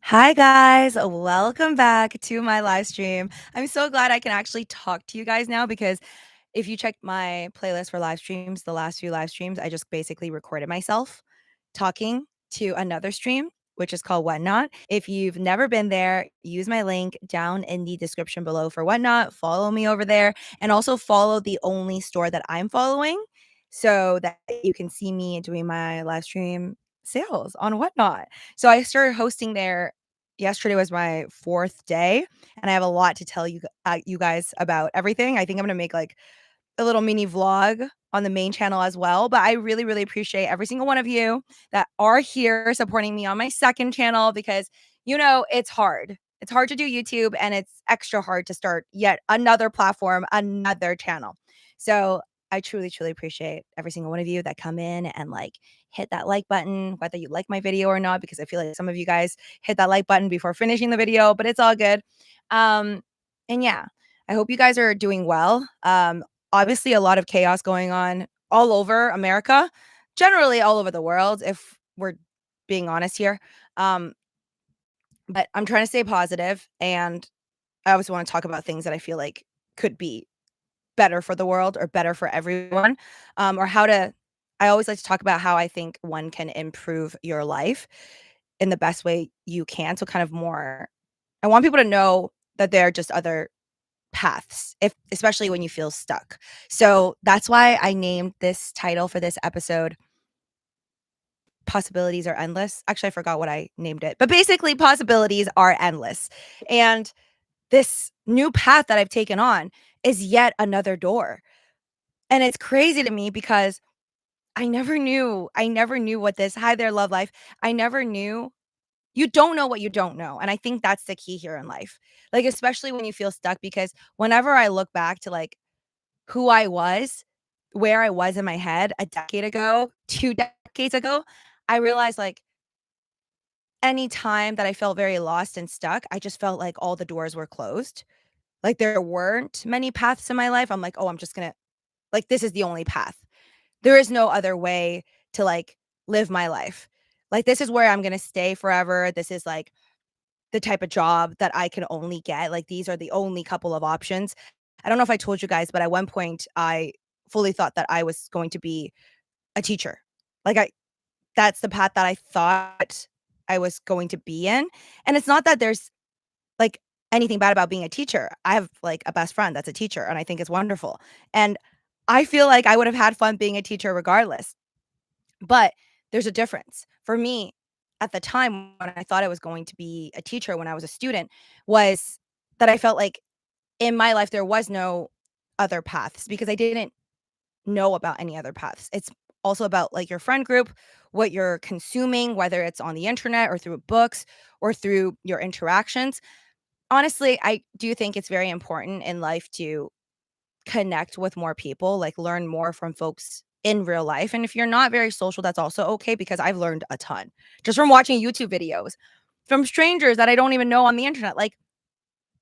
Hi guys, welcome back to my live stream. I'm so glad I can actually talk to you guys now because if you check my playlist for live streams, the last few live streams, I just basically recorded myself talking to another stream, which is called Whatnot. If you've never been there, use my link down in the description below for Whatnot. Follow me over there and also follow the only store that I'm following so that you can see me doing my live stream sales on Whatnot. So I started hosting there. Yesterday was my 4th day, and I have a lot to tell you guys about everything. I think I'm gonna make like a little mini vlog on the main channel as well. But I really, really appreciate every single one of you that are here supporting me on my second channel because it's hard. It's hard to do YouTube and it's extra hard to start yet another platform, another channel. So I truly, truly appreciate every single one of you that come in and like hit that like button, whether you like my video or not, because I feel like some of you guys hit that like button before finishing the video, but it's all good. And yeah, I hope you guys are doing well. Obviously a lot of chaos going on all over America, generally all over the world, if we're being honest here. Um, but I'm trying to stay positive, and I always want to talk about things that I feel like could be better for the world or better for everyone, or how to. I always like to talk about how I think one can improve your life in the best way you can. So, kind of more. I want people to know that there are just other paths, if especially when you feel stuck. So that's why I named this title for this episode Possibilities Are Endless. Actually, I forgot what I named it, but basically possibilities are endless. And this new path that I've taken on is yet another door. And it's crazy to me because I never knew what this hi there love life. I never knew. You don't know what you don't know. And I think that's the key here in life. Like especially when you feel stuck, because whenever I look back to like who I was, where I was in my head a decade ago, 2 decades ago, I realized, like, any time that I felt very lost and stuck, I just felt like all the doors were closed. Like, there weren't many paths in my life. I'm like, "Oh, I'm just gonna like, this is the only path. There is no other way to, like, live my life. Like, this is where I'm gonna stay forever. This is, like, the type of job that I can only get. Like, these are the only couple of options." I don't know if I told you guys, but at one point, I fully thought that I was going to be a teacher. Like, I that's the path that I thought I was going to be in, and it's not that there's, like, anything bad about being a teacher. I have, like, a best friend that's a teacher, and I think it's wonderful, and I feel like I would have had fun being a teacher regardless, but there's a difference. For me, at the time when I thought I was going to be a teacher when I was a student, was that I felt like in my life there was no other paths because I didn't know about any other paths. It's also about like your friend group, what you're consuming, whether it's on the internet or through books or through your interactions. Honestly, I do think it's very important in life to connect with more people, like learn more from folks in real life. And if you're not very social, that's also okay because I've learned a ton just from watching YouTube videos from strangers that I don't even know on the internet. Like,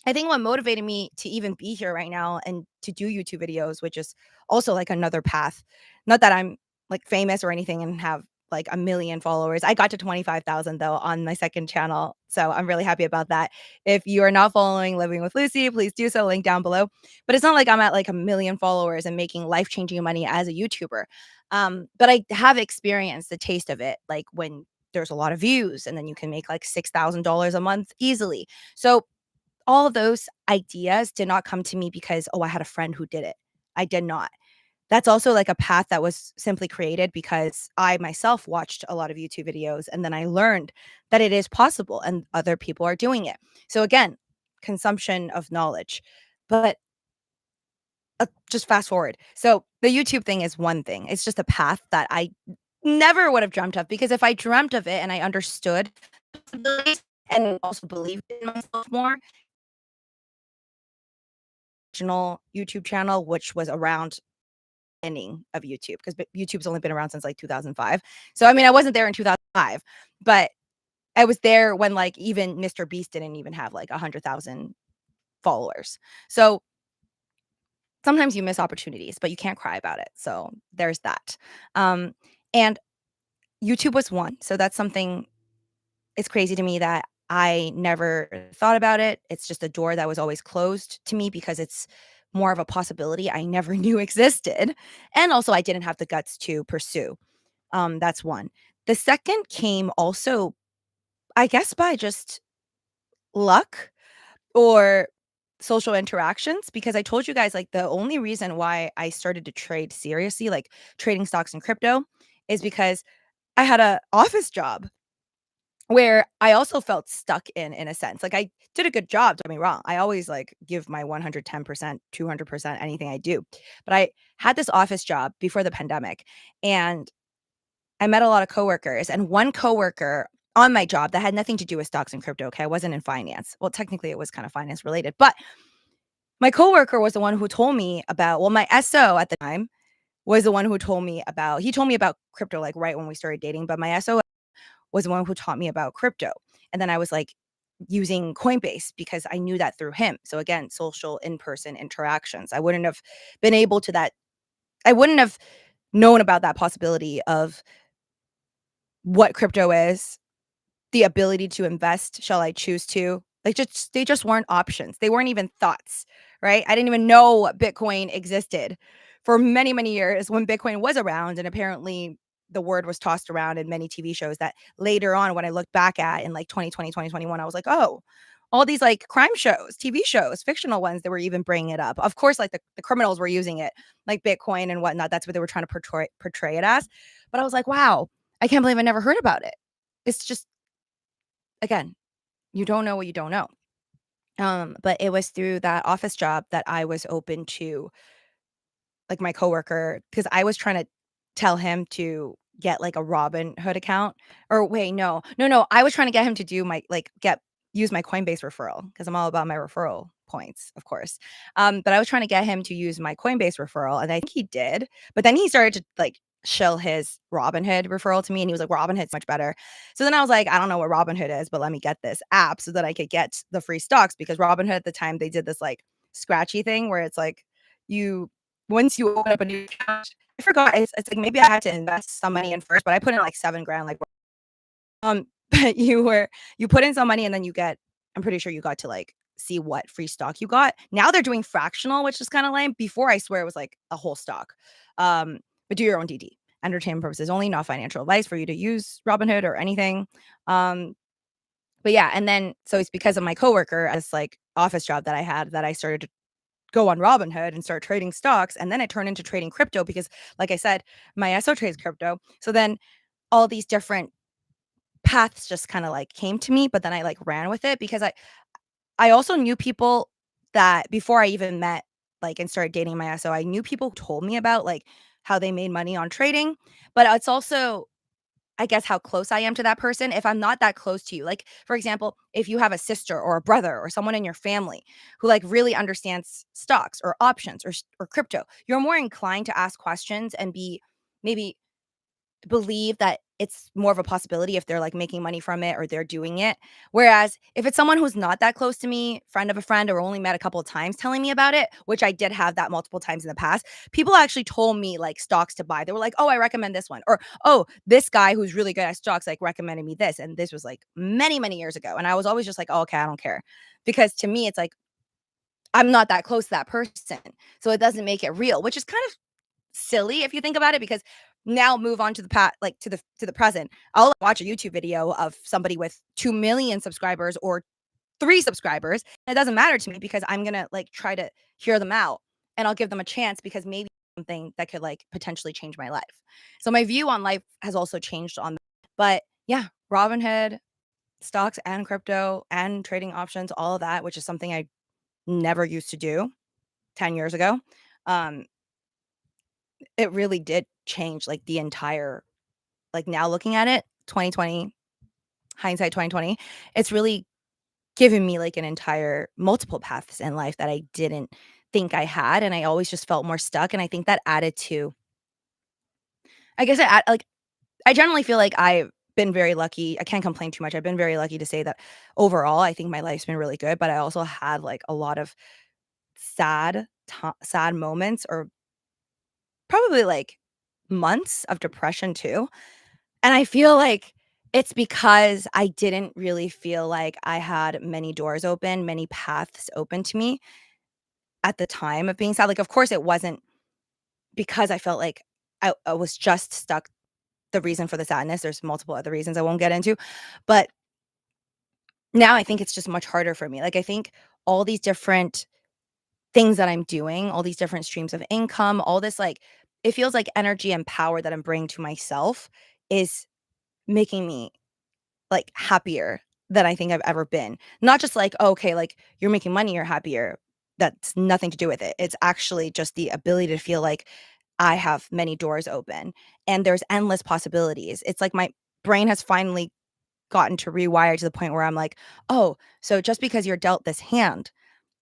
I think what motivated me to even be here right now and to do YouTube videos, which is also like another path. Not that I'm like famous or anything and have like a million followers. I got to 25,000 though on my second channel. So I'm really happy about that. If you are not following Living with Lucy, please do so. Link down below. But it's not like I'm at like a million followers and making life changing money as a YouTuber. But I have experienced the taste of it, like when there's a lot of views and then you can make like $6,000 a month easily. So all of those ideas did not come to me because, oh, I had a friend who did it. I did not. That's also like a path that was simply created because I myself watched a lot of YouTube videos and then I learned that it is possible and other people are doing it. So again, consumption of knowledge. But just fast forward. So the YouTube thing is one thing. It's just a path that I never would have dreamt of because if I dreamt of it and I understood possibilities and also believed in myself more, original YouTube channel, which was around ending of YouTube because YouTube's only been around since like 2005. So I mean, I wasn't there in 2005, but I was there when like even Mr. Beast didn't even have like 100,000 followers. So sometimes you miss opportunities, but you can't cry about it. So there's that. And YouTube was one. So that's something. It's crazy to me that I never thought about it. It's just a door that was always closed to me because it's more of a possibility I never knew existed, and also I didn't have the guts to pursue. That's one. The second came also, I guess, by just luck or social interactions, because I told you guys, like, the only reason why I started to trade seriously, like trading stocks and crypto, is because I had a office job where I also felt stuck in a sense. Like, I did a good job, don't get me wrong. I always, like, give my 110%, 200% anything I do. But I had this office job before the pandemic, and I met a lot of coworkers, and one coworker on my job that had nothing to do with stocks and crypto, okay? I wasn't in finance. Well, technically, it was kind of finance related, but my coworker was the one who told me about, well, my SO at the time was the one who told me about, he told me about crypto, like, right when we started dating, but my SO was the one who taught me about crypto. And then I was like using Coinbase because I knew that through him. So again, social in-person interactions. I wouldn't have been able to that. I wouldn't have known about that possibility of what crypto is, the ability to invest, shall I choose to. Like, just they just weren't options. They weren't even thoughts, right? I didn't even know Bitcoin existed for many, many years when Bitcoin was around, and apparently the word was tossed around in many TV shows that later on, when I look back at in like 2020, 2021, I was like, "Oh, all these like crime shows, TV shows, fictional ones that were even bringing it up." Of course, like the criminals were using it, like Bitcoin and whatnot. That's what they were trying to portray it as. But I was like, "Wow, I can't believe I never heard about it." It's just, again, you don't know what you don't know. But it was through that office job that I was open to, like, my coworker, because I was trying to tell him to get, like, a Robinhood account, or wait, no. No, no, I was trying to get him to do my like, get use my Coinbase referral, because 'cause I'm all about my referral points, of course. But I was trying to get him to use my Coinbase referral, and I think he did, but then he started to, like, shill his Robinhood referral to me, and he was like, "Robinhood's much better." So then I was like, "I don't know what Robinhood is, but let me get this app so that I could get the free stocks," because Robinhood at the time, they did this, like, scratchy thing where it's like, you once you open up a new account, I forgot, it's like maybe I had to invest some money in first, but I put in like 7 grand, like, but you put in some money and then you get, I'm pretty sure you got to, like, see what free stock you got. Now they're doing fractional, which is kinda lame. Before, I swear it was like a whole stock. But do your own DD. Entertainment purposes only, not financial advice for you to use Robinhood or anything. Um, but yeah, and then so it's because of my coworker at this, like, office job that I had, that I started to go on Robinhood and start trading stocks, and then it turned into trading crypto because, like I said, my SO trades crypto. So then all these different paths just kinda, like, came to me, but then I, like, ran with it because I also knew people that before I even met, like, and started dating my SO, I knew people who told me about, like, how they made money on trading, but it's also, I guess, how close I am to that person. If I'm not that close to you, like, for example, if you have a sister or a brother or someone in your family who, like, really understands stocks or options or crypto, you're more inclined to ask questions and be, maybe believe that it's more of a possibility if they're, like, making money from it or they're doing it. Whereas if it's someone who's not that close to me, friend of a friend, or only met a couple of times telling me about it, which I did have that multiple times in the past, people actually told me, like, stocks to buy. They were like, "Oh, I recommend this one," or, "Oh, this guy who's really good at stocks, like, recommended me this," and this was, like, many, many years ago, and I was always just like, "Oh, okay, I don't care." Because to me, it's like, I'm not that close to that person, so it doesn't make it real, which is kind of silly if you think about it, because now move on to the like, to the present. I'll watch a YouTube video of somebody with 2 million subscribers or 3 subscribers. It doesn't matter to me because I'm gonna, like, try to hear them out, and I'll give them a chance because maybe something that could, like, potentially change my life. So my view on life has also changed on that. But yeah, Robinhood, stocks and crypto and trading options, all of that, which is something I never used to do 10 years ago. Um, it really did change, like, the entire, like, now looking at it, 2020, hindsight 2020, it's really given me, like, an entire multiple paths in life that I didn't think I had, and I always just felt more stuck, and I think that added to, I guess, like, I generally feel like I've been very lucky. I can't complain too much. I've been very lucky to say that overall, I think my life's been really good, but I also had, like, a lot of sad moments, or probably, like, months of depression too, and I feel like It's because I didn't really feel like I had many doors open, many paths open to me at the time of being sad. Like, of course, it wasn't because I felt like I was just stuck the reason for the sadness. There's multiple other reasons I won't get into, but now I think it's just much harder for me. Like, I think all these different things that I'm doing, all these different streams of income, all this, like, it feels like energy and power that I'm bringing to myself is making me, like, happier than I think I've ever been. Not just like, "Oh, okay, like, you're making money, you're happier." That's nothing to do with it. It's actually just the ability to feel like I have many doors open and there's endless possibilities. It's like my brain has finally gotten to rewire to the point where I'm like, "Oh, so just because you're dealt this hand,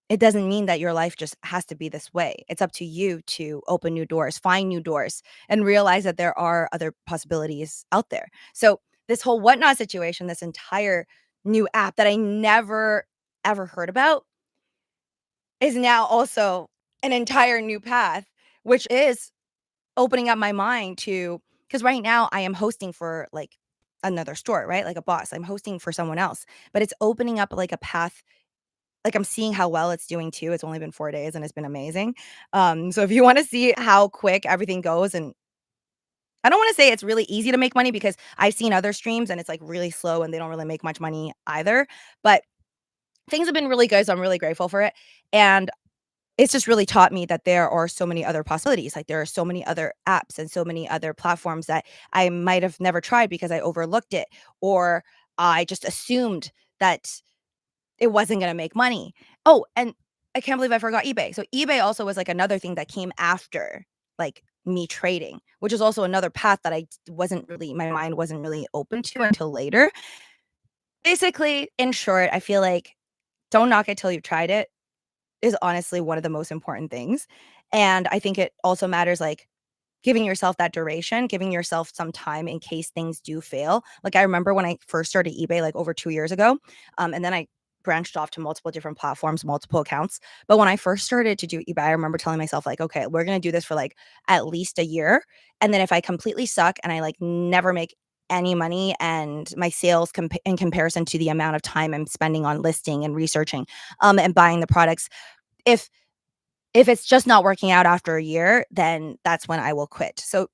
it doesn't mean that your life just has to be this way. It's up to you to open new doors, find new doors, and realize that there are other possibilities out there." So, this whole Whatnot situation, this entire new app that I never ever heard about is now also an entire new path, which is opening up my mind to, because right now I am hosting for like another store, right? Like a boss. I'm hosting for someone else, but it's opening up like a path. Like, I'm seeing how well it's doing too. It's only been 4 days and it's been amazing. So if you wanna see how quick everything goes, and I don't wanna say it's really easy to make money because I've seen other streams and it's, like, really slow and they don't really make much money either, but things have been really good, so I'm really grateful for it, and it's just really taught me that there are so many other possibilities. Like, there are so many other apps and so many other platforms that I might have never tried because I overlooked it, or I just assumed that it wasn't gonna make money. Oh, and I can't believe I forgot eBay. So eBay also was, like, another thing that came after, like, me trading, which is also another path that I wasn't really, my mind wasn't really open to until later. Basically, in short, I feel like don't knock it till you've tried it is honestly one of the most important things, and I think it also matters, like, giving yourself that duration, giving yourself some time in case things do fail. Like, I remember when I first started eBay, like, over 2 years ago, and then I branched off to multiple different platforms, multiple accounts. But when I first started to do eBay, I remember telling myself, like, "Okay, we're gonna do this for, like, at least a year, and then if I completely suck and I, like, never make any money and my sales in comparison to the amount of time I'm spending on listing and researching, and buying the products, if it's just not working out after a year, then that's when I will quit." So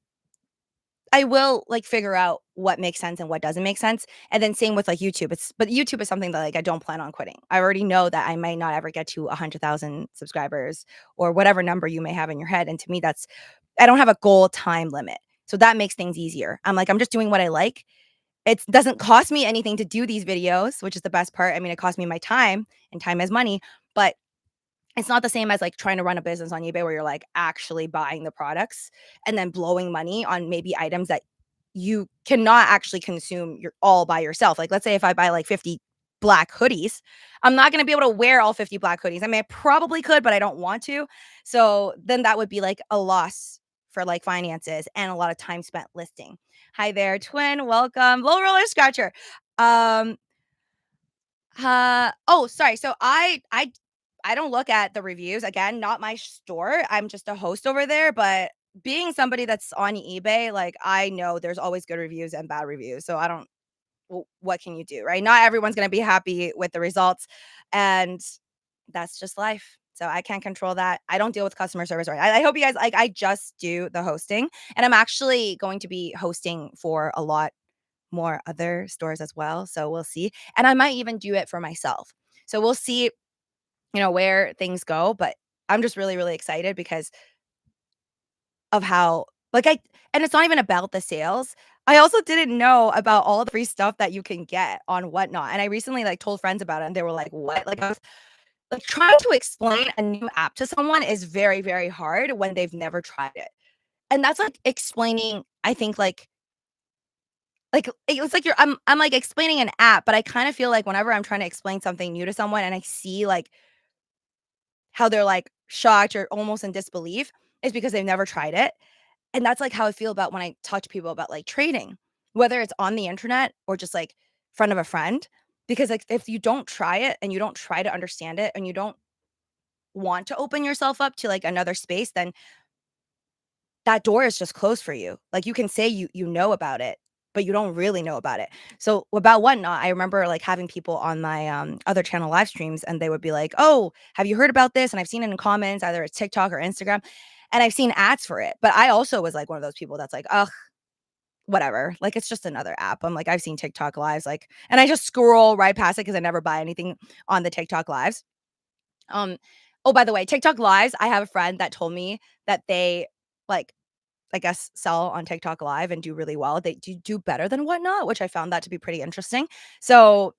I will, like, figure out what makes sense and what doesn't make sense, and then same with, like, YouTube. But YouTube is something that, like, I don't plan on quitting. I already know that I might not ever get to 100,000 subscribers or whatever number you may have in your head, and to me, that's, I don't have a goal time limit, so that makes things easier. I'm like, I'm just doing what I like. It doesn't cost me anything to do these videos, which is the best part. I mean, it costs me my time, and time is money, but it's not the same as, like, trying to run a business on eBay where you're, like, actually buying the products and then blowing money on maybe items that you cannot actually consume your all by yourself. Like, let's say if I buy, like, 50 black hoodies, I'm not gonna be able to wear all 50 black hoodies. I mean, I probably could, but I don't want to. So, then that would be, like, a loss for, like, finances and a lot of time spent listing. Hi there, twin, welcome. Low roller scratcher. Um, oh, sorry. So I don't look at the reviews. Again, not my store. I'm just a host over there, but being somebody that's on eBay, like, I know there's always good reviews and bad reviews. So I don't, what can you do, right? Not everyone's going to be happy with the results, and that's just life. So I can't control that. I don't deal with customer service, right? I hope you guys, like, I just do the hosting, and I'm actually going to be hosting for a lot more other stores as well. So we'll see. And I might even do it for myself. So we'll see, where things go. But I'm just really, really excited because of how, like, and it's not even about the sales. I also didn't know about all the free stuff that you can get on Whatnot. And I recently, like, told friends about it and they were like, what? Like, I was like, trying to explain a new app to someone is very, very hard when they've never tried it. And that's like explaining, I think, like, it was like I'm, like, explaining an app, but I kinda feel like whenever I'm trying to explain something new to someone and I see, like, how they're, like, shocked or almost in disbelief, is because they've never tried it, and that's, like, how I feel about when I talk to people about, like, trading, whether it's on the internet or just, like, friend of a friend, because, like, if you don't try it and you don't try to understand it and you don't want to open yourself up to, like, another space, then that door is just closed for you. Like, you can say you know about it, but you don't really know about it. So about Whatnot, I remember like having people on my other channel live streams, and they would be like, "Oh, have you heard about this?" And I've seen it in comments, either it's TikTok or Instagram, and I've seen ads for it. But I also was like one of those people that's like, "Ugh, whatever. Like it's just another app." I'm like, I've seen TikTok lives, like, and I just scroll right past it because I never buy anything on the TikTok lives. Um, oh, by the way, TikTok lives, I have a friend that told me that they like I guess, sell on TikTok Live and do really well. They do better than Whatnot, which I found that to be pretty interesting. So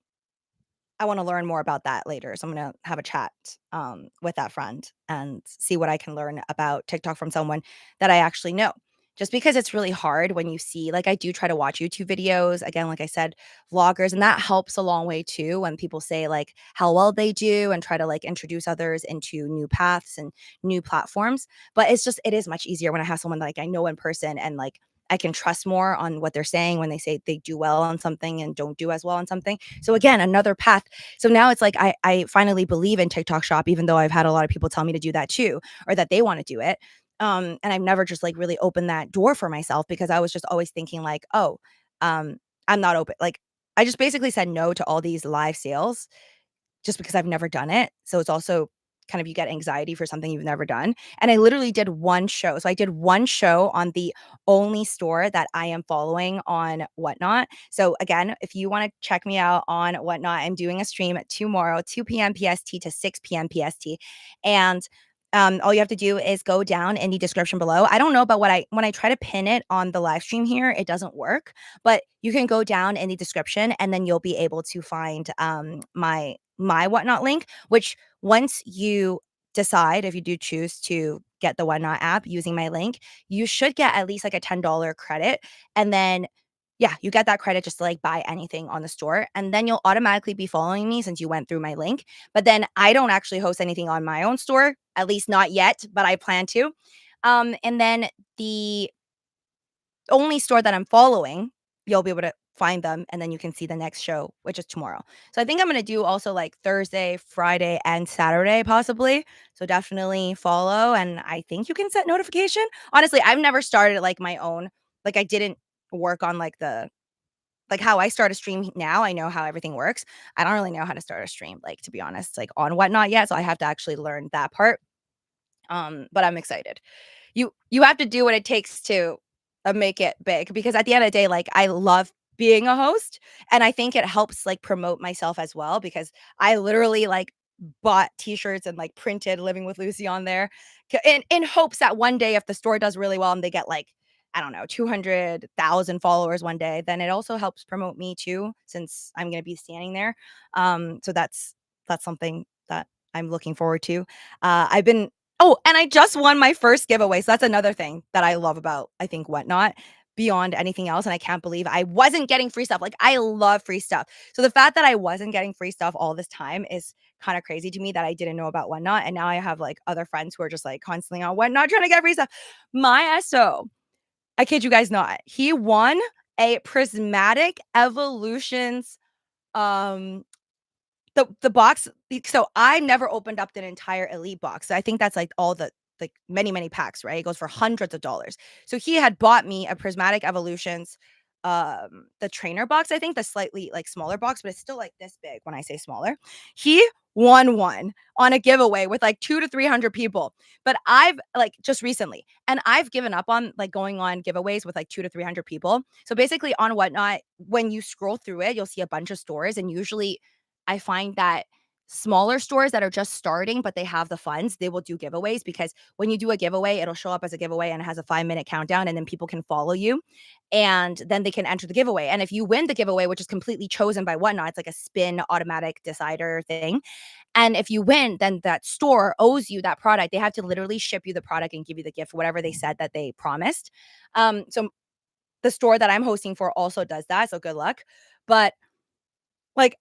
I wanna learn more about that later. So I'm gonna have a chat, with that friend and see what I can learn about TikTok from someone that I actually know. Just because it's really hard when you see like, I do try to watch YouTube videos, again, like I said, vloggers, and that helps a long way too when people say, like, how well they do and try to, like, introduce others into new paths and new platforms. But it is much easier when I have someone, like, I know in person and, like, I can trust more on what they're saying when they say they do well on something and don't do as well on something. So again, another path. So now it's like I finally believe in TikTok Shop, even though I've had a lot of people tell me to do that too, or that they want to do it. And I've never just like really opened that door for myself because I was just always thinking like, oh, um, I'm not open. Like I just basically said no to all these live sales just because I've never done it. So it's also kind of you get anxiety for something you've never done. And I literally did one show. So I did one show on the only store that I am following on Whatnot. So again, if you want to check me out on Whatnot, I'm doing a stream tomorrow, 2 p.m. PST to 6 p.m. PST. And all you have to do is go down in the description below. I don't know about when I try to pin it on the live stream here, it doesn't work, but you can go down in the description and then you'll be able to find my Whatnot link, which once you decide, if you do choose to get the Whatnot app using my link, you should get at least like a $10 credit. And then, yeah, you get that credit just to like buy anything on the store. And then you'll automatically be following me since you went through my link. But then I don't actually host anything on my own store, at least not yet, but I plan to. And then the only store that I'm following, you'll be able to find them and then you can see the next show, which is tomorrow. So I think I'm gonna do also like Thursday, Friday, and Saturday possibly. So definitely follow and I think you can set notification. Honestly, I've never started like my own, like I didn't work on like the like how I start a stream now. I know how everything works. I don't really know how to start a stream, like to be honest, like on Whatnot yet. So I have to actually learn that part. But I'm excited. You have to do what it takes to, make it big because at the end of the day, like, I love being a host, and I think it helps, like, promote myself as well because I literally, like, bought T-shirts and, like, printed Living with Lucy on there in hopes that one day if the store does really well and they get, like, I don't know, 200,000 followers one day, then it also helps promote me too since I'm gonna be standing there. So that's something that I'm looking forward to. I've been Oh, and I just won my first giveaway, so that's another thing that I love about, I think, Whatnot beyond anything else, and I can't believe I wasn't getting free stuff. Like, I love free stuff. So the fact that I wasn't getting free stuff all this time is kinda crazy to me that I didn't know about Whatnot, and now I have, like, other friends who are just, like, constantly on Whatnot trying to get free stuff. My SO, I kid you guys not, he won a Prismatic Evolutions, um the box so I never opened up an entire elite box. I think that's, like, all the like, many, many packs, right? It goes for hundreds of dollars. So he had bought me a Prismatic Evolutions, the trainer box, I think, the slightly, like, smaller box, but it's still, like, this big when I say smaller. He won one on a giveaway with, like, 2 to 300 people, but I've like, just recently, and I've given up on, like, going on giveaways with, like, 2 to 300 people. So basically on Whatnot, when you scroll through it, you'll see a bunch of stores, and usually I find that smaller stores that are just starting, but they have the funds, they will do giveaways because when you do a giveaway, it'll show up as a giveaway and it has a 5-minute countdown, and then people can follow you and then they can enter the giveaway. And if you win the giveaway, which is completely chosen by Whatnot, it's like a spin automatic decider thing. And if you win, then that store owes you that product. They have to literally ship you the product and give you the gift, whatever they said that they promised. So the store that I'm hosting for also does that. So good luck. But like,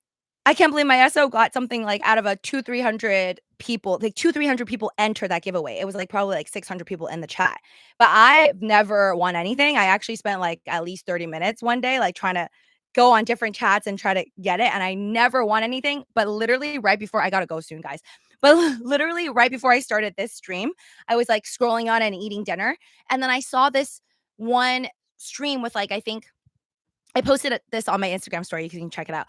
I can't believe my SO got something, like, out of a 2, 300 people, like, 2, 300 people enter that giveaway. It was, like, probably, like, 600 people in the chat. But I've never won anything. I actually spent, like, at least 30 minutes one day, like, trying to go on different chats and try to get it, and I never won anything, but literally right before I gotta go soon, guys. But literally right before I started this stream, I was, like, scrolling on and eating dinner, and then I saw this one stream with, like, I think I posted this on my Instagram story, you can check it out.